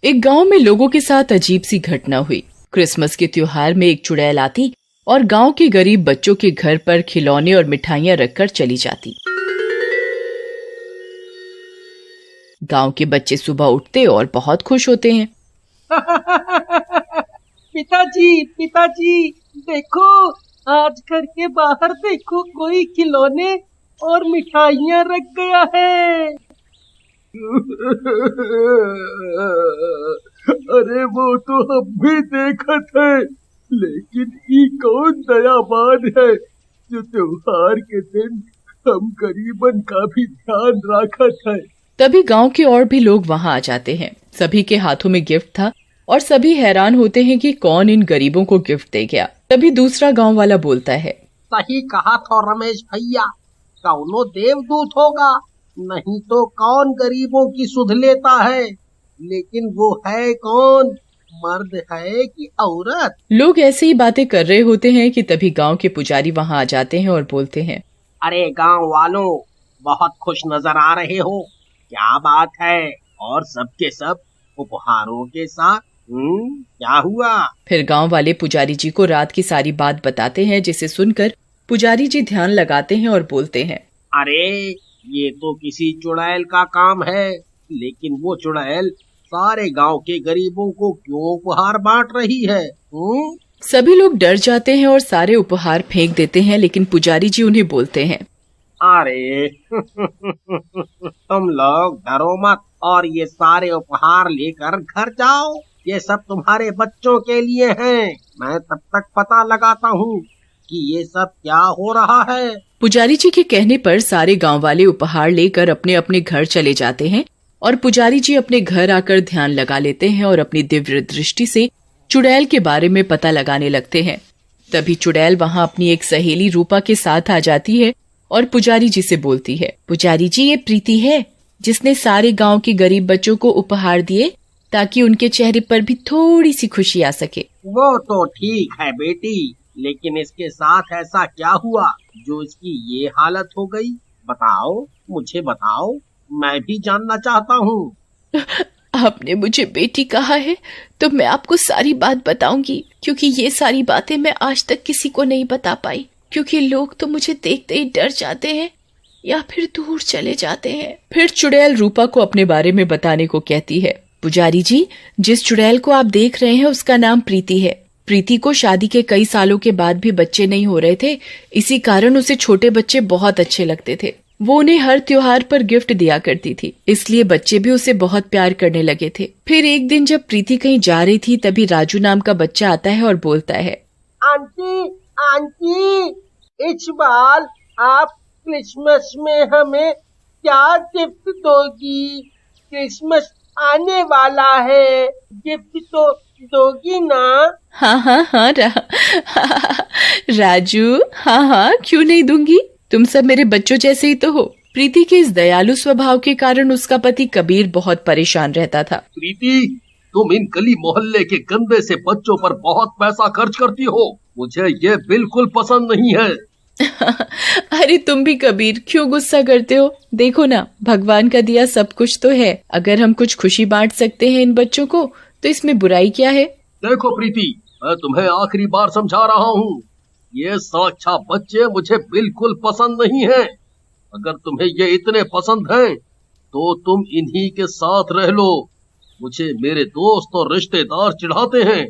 एक गांव में लोगों के साथ अजीब सी घटना हुई। क्रिसमस के त्योहार में एक चुड़ैल आती और गांव के गरीब बच्चों के घर पर खिलौने और मिठाइयां रखकर चली जाती। गांव के बच्चे सुबह उठते और बहुत खुश होते हैं। पिताजी, देखो आज घर के बाहर देखो, कोई खिलौने और मिठाइयाँ रख गया है। अरे वो तो हम भी देखत है, लेकिन ये कौन दयावान है जो त्योहार के दिन हम गरीबन का भी ध्यान रखत है। तभी गांव के और भी लोग वहां आ जाते हैं। सभी के हाथों में गिफ्ट था और सभी हैरान होते हैं कि कौन इन गरीबों को गिफ्ट दे गया। तभी दूसरा गांव वाला बोलता है, सही कहा था रमेश भैया, कौनो देवदूत होगा, नहीं तो कौन गरीबों की सुध लेता है। लेकिन वो है कौन, मर्द है कि औरत? लोग ऐसे ही बातें कर रहे होते हैं कि तभी गांव के पुजारी वहां आ जाते हैं और बोलते हैं, अरे गांव वालों, बहुत खुश नजर आ रहे हो, क्या बात है? और सबके सब उपहारों के साथ क्या हुआ? फिर गांव वाले पुजारी जी को रात की सारी बात बताते हैं, जिसे सुनकर पुजारी जी ध्यान लगाते हैं और बोलते हैं, अरे ये तो किसी चुड़ैल का काम है, लेकिन वो चुड़ैल सारे गांव के गरीबों को क्यों उपहार बांट रही है? सभी लोग डर जाते हैं और सारे उपहार फेंक देते हैं, लेकिन पुजारी जी उन्हें बोलते हैं, अरे तुम लोग डरो मत और ये सारे उपहार लेकर घर जाओ, ये सब तुम्हारे बच्चों के लिए हैं। मैं तब तक पता लगाता हूँ कि ये सब क्या हो रहा है। पुजारी जी के कहने पर सारे गांव वाले उपहार लेकर अपने अपने घर चले जाते हैं और पुजारी जी अपने घर आकर ध्यान लगा लेते हैं और अपनी दिव्य दृष्टि से चुड़ैल के बारे में पता लगाने लगते हैं। तभी चुड़ैल वहां अपनी एक सहेली रूपा के साथ आ जाती है और पुजारी जी से बोलती है, पुजारी जी, ये प्रीति है जिसने सारे गांव के गरीब बच्चों को उपहार दिए ताकि उनके चेहरे पर भी थोड़ी सी खुशी आ सके। वो तो ठीक है बेटी, लेकिन इसके साथ ऐसा क्या हुआ जो इसकी ये हालत हो गई? बताओ, मुझे बताओ, मैं भी जानना चाहता हूँ। आपने मुझे बेटी कहा है तो मैं आपको सारी बात बताऊंगी, क्योंकि ये सारी बातें मैं आज तक किसी को नहीं बता पाई, क्योंकि लोग तो मुझे देखते ही डर जाते हैं या फिर दूर चले जाते हैं। फिर चुड़ैल रूपा को अपने बारे में बताने को कहती है, पुजारी जी, जिस चुड़ैल को आप देख रहे हैं उसका नाम प्रीति है। प्रीति को शादी के कई सालों के बाद भी बच्चे नहीं हो रहे थे, इसी कारण उसे छोटे बच्चे बहुत अच्छे लगते थे। वो उन्हें हर त्योहार पर गिफ्ट दिया करती थी, इसलिए बच्चे भी उसे बहुत प्यार करने लगे थे। फिर एक दिन जब प्रीति कहीं जा रही थी, तभी राजू नाम का बच्चा आता है और बोलता है, आंटी, इस बार आप क्रिसमस में हमें क्या गिफ्ट दोगी? क्रिसमस आने वाला है, गिफ्ट तो दोगी ना? हाँ राजू, हाँ, क्यों नहीं दूंगी। तुम सब मेरे बच्चों जैसे ही तो हो। प्रीति के इस दयालु स्वभाव के कारण उसका पति कबीर बहुत परेशान रहता था। प्रीति, तुम इन गली मोहल्ले के गंदे से बच्चों पर बहुत पैसा खर्च करती हो, मुझे ये बिल्कुल पसंद नहीं है। अरे तुम भी कबीर, क्यों गुस्सा करते हो? देखो ना, भगवान का दिया सब कुछ तो है। अगर हम कुछ खुशी बांट सकते हैं इन बच्चों को, तो इसमें बुराई क्या है? देखो प्रीति, मैं तुम्हें आखिरी बार समझा रहा हूँ, ये साक्षात बच्चे मुझे बिल्कुल पसंद नहीं है। अगर तुम्हें ये इतने पसंद हैं, तो तुम इन्हीं के साथ रह लो। मुझे मेरे दोस्त और रिश्तेदार चिढ़ाते हैं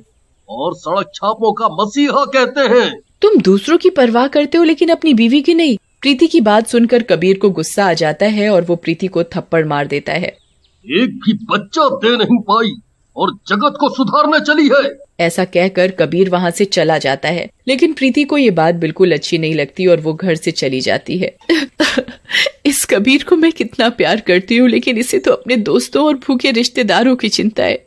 और सड़क छापों का मसीहा कहते हैं। तुम दूसरों की परवाह करते हो, लेकिन अपनी बीवी की नहीं। प्रीति की बात सुनकर कबीर को गुस्सा आ जाता है और वो प्रीति को थप्पड़ मार देता है। एक भी बच्चा दे नहीं पाई और जगत को सुधारने चली है। ऐसा कहकर कबीर वहाँ से चला जाता है, लेकिन प्रीति को ये बात बिल्कुल अच्छी नहीं लगती और वो घर से चली जाती है। इस कबीर को मैं कितना प्यार करती हूँ, लेकिन इसे तो अपने दोस्तों और भूखे रिश्तेदारों की चिंता है।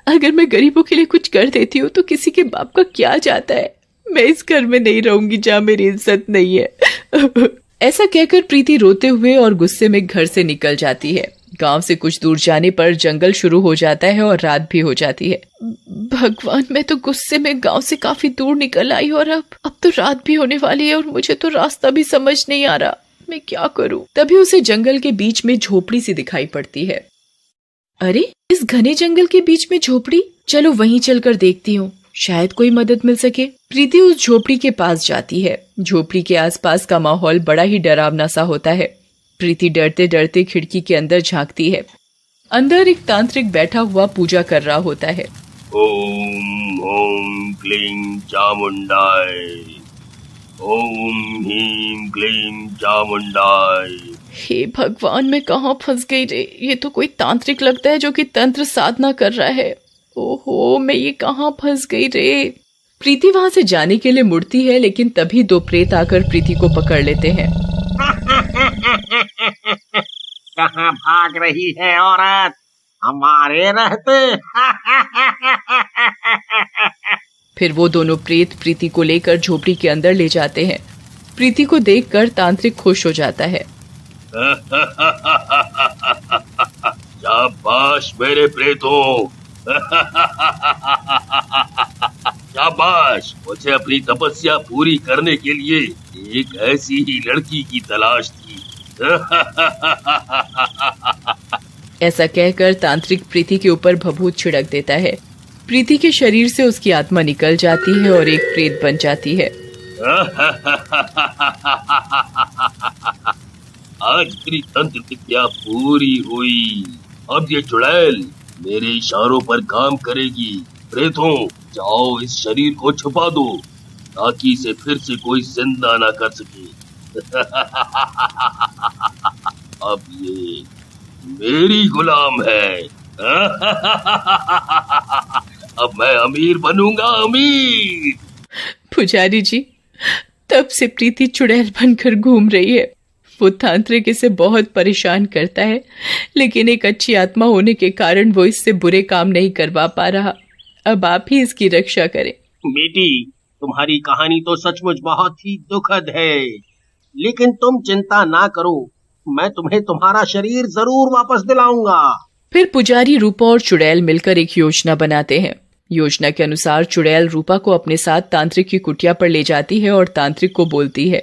अगर मैं गरीबों के लिए कुछ कर देती हूँ तो किसी के बाप का क्या जाता है। मैं इस घर में नहीं रहूंगी जहाँ मेरी इज्जत नहीं है। ऐसा कहकर प्रीति रोते हुए और गुस्से में घर से निकल जाती है। गांव से कुछ दूर जाने पर जंगल शुरू हो जाता है और रात भी हो जाती है। भगवान, मैं तो गुस्से में गांव से काफी दूर निकल आई और अब तो रात भी होने वाली है और मुझे तो रास्ता भी समझ नहीं आ रहा, मैं क्या करूं? तभी उसे जंगल के बीच में झोपड़ी सी दिखाई पड़ती है। अरे, इस इस घने जंगल के बीच में झोपड़ी, चलो वहीं चलकर देखती हूँ, शायद कोई मदद मिल सके। प्रीति उस झोपड़ी के पास जाती है। झोपड़ी के आसपास का माहौल बड़ा ही डरावना सा होता है। प्रीति डरते डरते खिड़की के अंदर झांकती है। अंदर एक तांत्रिक बैठा हुआ पूजा कर रहा होता है। ओम ओम क्लीं चामुंडाय, ओम ह्रीं क्लीं चामुंडाय। हे भगवान, मैं कहाँ फंस गई रे। ये तो कोई तांत्रिक लगता है जो कि तंत्र साधना कर रहा है। ओहो, मैं ये कहाँ फंस गई रे। प्रीति वहां से जाने के लिए मुड़ती है, लेकिन तभी दो प्रेत आकर प्रीति को पकड़ लेते हैं। कहाँ भाग रही है औरत, हमारे रहते। फिर वो दोनों प्रेत प्रीति को लेकर झोपड़ी के अंदर ले जाते हैं। प्रीति को देखकर तांत्रिक खुश हो जाता है। शाबाश मेरे प्रेतों। शाबाश, मुझे अपनी तपस्या पूरी करने के लिए एक ऐसी ही लड़की की तलाश थी। ऐसा कहकर तांत्रिक प्रीति के ऊपर भभूत छिड़क देता है। प्रीति के शरीर से उसकी आत्मा निकल जाती है और एक प्रेत बन जाती है। आज तेरी तंत्र विद्या पूरी हुई। अब ये चुड़ैल मेरे इशारों पर काम करेगी। प्रेतों, जाओ इस शरीर को छुपा दो ताकि इसे फिर से कोई जिंदा ना कर सके। अब ये मेरी गुलाम है। अब मैं अमीर बनूंगा, अमीर। पुजारी जी, तब से प्रीति चुड़ैल बनकर घूम रही है। वो तांत्रिक इसे बहुत परेशान करता है, लेकिन एक अच्छी आत्मा होने के कारण वो इससे बुरे काम नहीं करवा पा रहा। अब आप ही इसकी रक्षा करें। बेटी, तुम्हारी कहानी तो सचमुच बहुत ही दुखद है, लेकिन तुम चिंता ना करो, मैं तुम्हें तुम्हारा शरीर जरूर वापस दिलाऊंगा। फिर पुजारी, रूपा और चुड़ैल मिलकर एक योजना बनाते हैं। योजना के अनुसार चुड़ैल रूपा को अपने साथ तांत्रिक की कुटिया पर ले जाती है और तांत्रिक को बोलती है,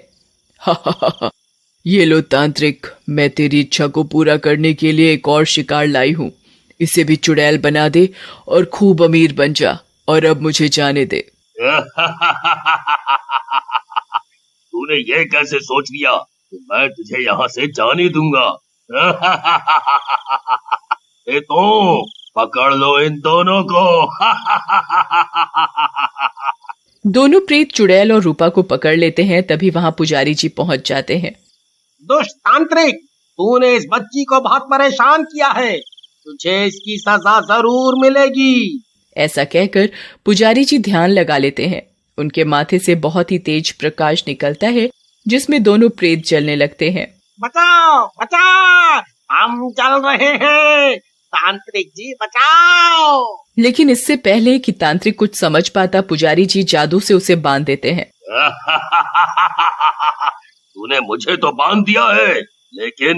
ये लो तांत्रिक, मैं तेरी इच्छा को पूरा करने के लिए एक और शिकार लाई हूँ। इसे भी चुड़ैल बना दे और खूब अमीर बन जा, और अब मुझे जाने दे। तूने ये कैसे सोच लिया कि मैं तुझे यहाँ से जाने दूंगा? तो पकड़ लो इन दोनों को। दोनों प्रेत चुड़ैल और रूपा को पकड़ लेते हैं। तभी वहां पुजारी जी पहुंच जाते हैं। दुष्ट तांत्रिक, तूने इस बच्ची को बहुत परेशान किया है, तुझे इसकी सजा जरूर मिलेगी। ऐसा कहकर पुजारी जी ध्यान लगा लेते हैं। उनके माथे से बहुत ही तेज प्रकाश निकलता है, जिसमें दोनों प्रेत जलने लगते हैं। बचाओ बचाओ, हम जल रहे हैं, तांत्रिक जी बचाओ। लेकिन इससे पहले कि तांत्रिक कुछ समझ पाता, पुजारी जी जादू से उसे बांध देते हैं। तूने मुझे तो बांध दिया है, लेकिन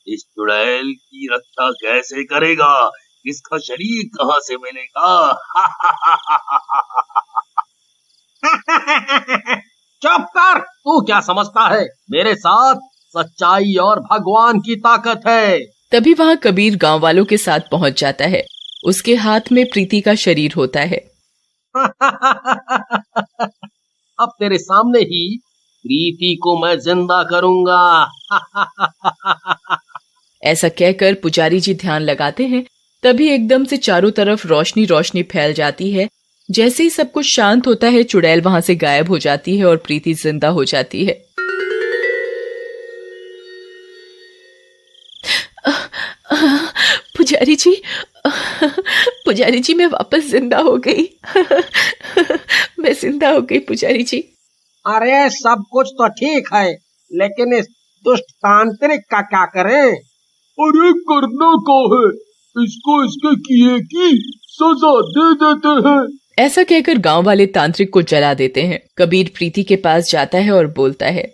इस चुड़ैल की रक्षा कैसे करेगा? इसका शरीर कहाँ से मिलेगा? चुप कर, तू क्या समझता है? मेरे साथ सच्चाई और भगवान की ताकत है। तभी वहाँ कबीर गांव वालों के साथ पहुंच जाता है। उसके हाथ में प्रीति का शरीर होता है। अब तेरे सामने ही प्रीति को मैं जिंदा करूंगा। ऐसा कहकर पुजारी जी ध्यान लगाते हैं। तभी एकदम से चारों तरफ रोशनी रोशनी फैल जाती है। जैसे ही सब कुछ शांत होता है, चुड़ैल वहां से गायब हो जाती है और प्रीति जिंदा हो जाती है। पुजारी जी, मैं वापस जिंदा हो गई। मैं जिंदा हो गई पुजारी जी। अरे सब कुछ तो ठीक है, लेकिन इस दुष्ट तांत्रिक का क्या करें? अरे करना क्या है, इसको इसके किए की सजा दे देते हैं। ऐसा कहकर गांव वाले तांत्रिक को जला देते हैं। कबीर प्रीति के पास जाता है और बोलता है,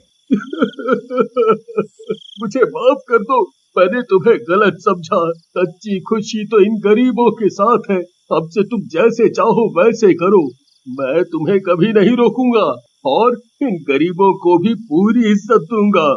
मुझे माफ कर दो, मैंने तुम्हें गलत समझा। सच्ची खुशी तो इन गरीबों के साथ है। अब से तुम जैसे चाहो वैसे करो, मैं तुम्हें कभी नहीं रोकूंगा और इन गरीबों को भी पूरी इज्जत दूंगा।